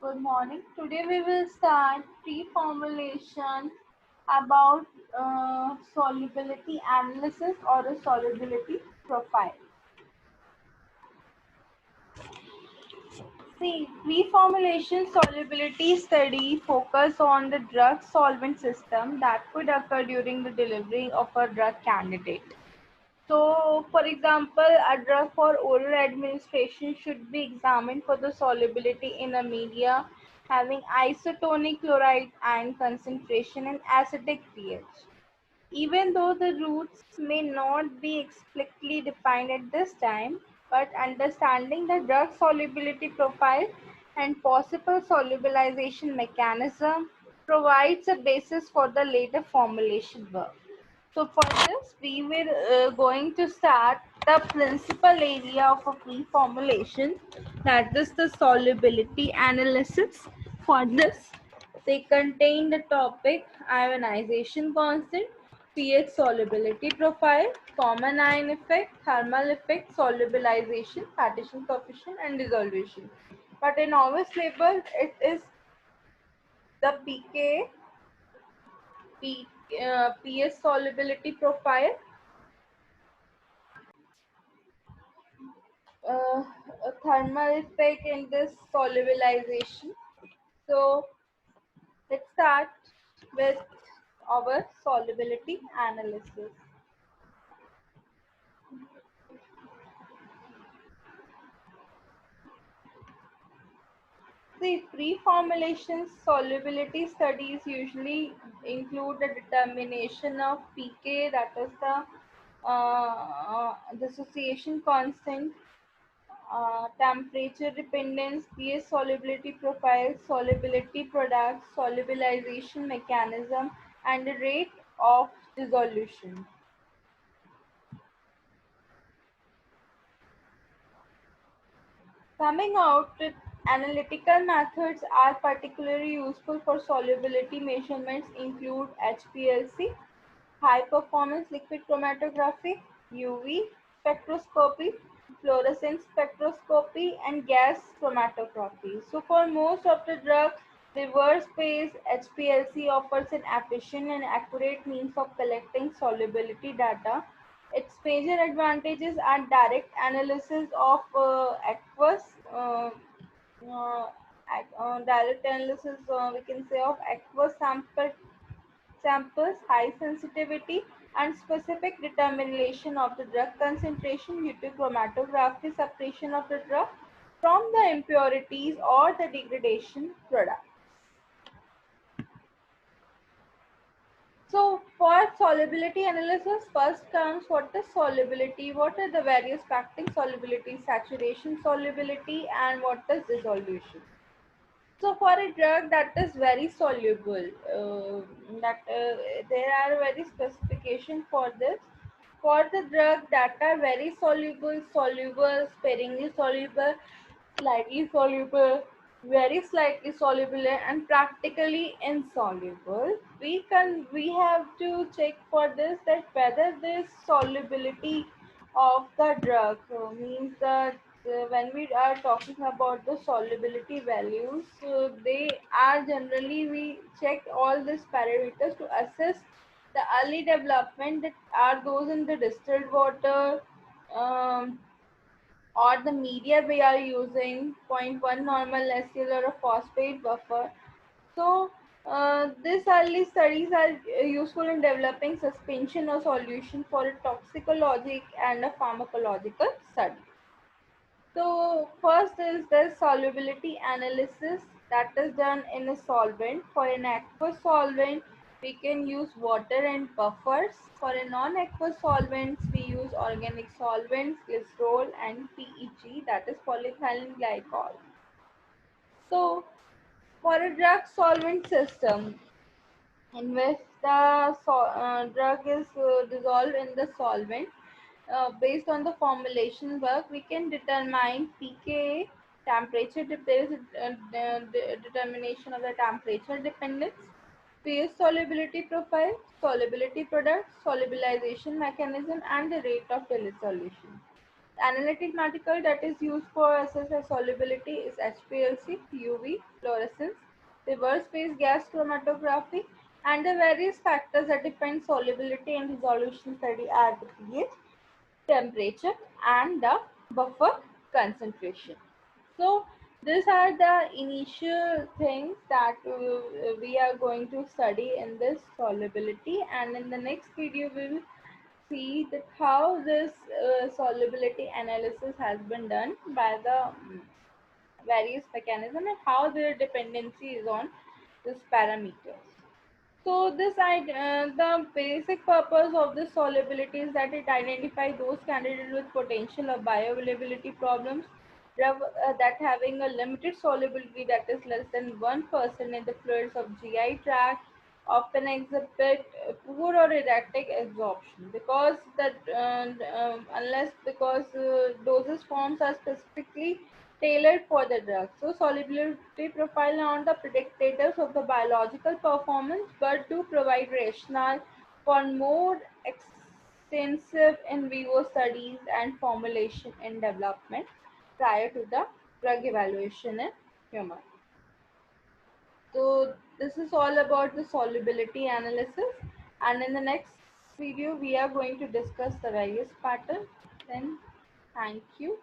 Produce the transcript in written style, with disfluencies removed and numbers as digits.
Good morning. Today we will start pre-formulation about solubility analysis or a solubility profile. See, pre-formulation solubility study focus on the drug solvent system that could occur during the delivery of a drug candidate. So, for example, a drug for oral administration should be examined for the solubility in a media having isotonic chloride ion concentration and acidic pH. Even though the routes may not be explicitly defined at this time, but understanding the drug solubility profile and possible solubilization mechanism provides a basis for the later formulation work. So for this, we will going to start the principal area of a pre-formulation, that is the solubility analysis. For this, they contain the topic ionization constant, pH solubility profile, common ion effect, thermal effect, solubilization, partition coefficient, and dissolution. But in our label, it is the pH solubility profile, uh, a thermal effect in this solubilization. So let's start with our solubility analysis. The pre-formulation solubility studies usually include the determination of pK, that is the dissociation constant, temperature dependence, pH solubility profile, solubility products, solubilization mechanism, and the rate of dissolution. Coming out with analytical methods are particularly useful for solubility measurements include HPLC, high performance liquid chromatography, UV spectroscopy, fluorescence spectroscopy, and gas chromatography. So for most of the drug, reverse phase HPLC offers an efficient and accurate means of collecting solubility data. Its major advantages are direct analysis of aqueous, direct analysis, we can say, of aqueous samples, high sensitivity, and specific determination of the drug concentration due to chromatography separation of the drug from the impurities or the degradation product. So for solubility analysis, first comes what is solubility, what are the various pacting solubility, saturation solubility, and what is dissolution. So for a drug that is very soluble, that there are very specification for this. For the drug that are very soluble, sparingly soluble, slightly soluble, very slightly soluble, and practically insoluble, we have to check for this, that whether this solubility of the drug means that when we are talking about the solubility values, they are generally, we check all these parameters to assess the early development, that are those in the distilled water, um, or the media we are using, zero point 0.1 normal SL or a phosphate buffer. So these early studies are useful in developing suspension or solution for a toxicologic and a pharmacological study. So first is the solubility analysis, that is done in a solvent. For an aqueous solvent, we can use water and buffers. For a non-aqueous solvents, we use organic solvents, glycerol and PEG, that is polyethylene glycol. So for a drug solvent system, in which the drug is dissolved in the solvent, based on the formulation work, we can determine pKa, temperature, there is a determination of the temperature dependence, pH solubility profile, solubility product, solubilization mechanism, and the rate of dissolution. Analytic that is used for assess solubility is HPLC, UV, fluorescence, reverse phase gas chromatography, and the various factors that define solubility and resolution study are the pH, temperature, and the buffer concentration. So these are the initial things that we are going to study in this solubility, and in the next video we will see that how this solubility analysis has been done by the various mechanism and how their dependency is on this parameters. So the basic purpose of this solubility is that it identifies those candidates with potential of bioavailability problems, that having a limited solubility that is less than 1% in the fluids of GI tract, often exhibit poor or erratic absorption because dosage forms are specifically tailored for the drug. So solubility profile are not the predictors of the biological performance but do provide rationale for more extensive in vivo studies and formulation and development prior to the drug evaluation in human. So this is all about the solubility analysis, and in the next video we are going to discuss the various patterns. Then thank you.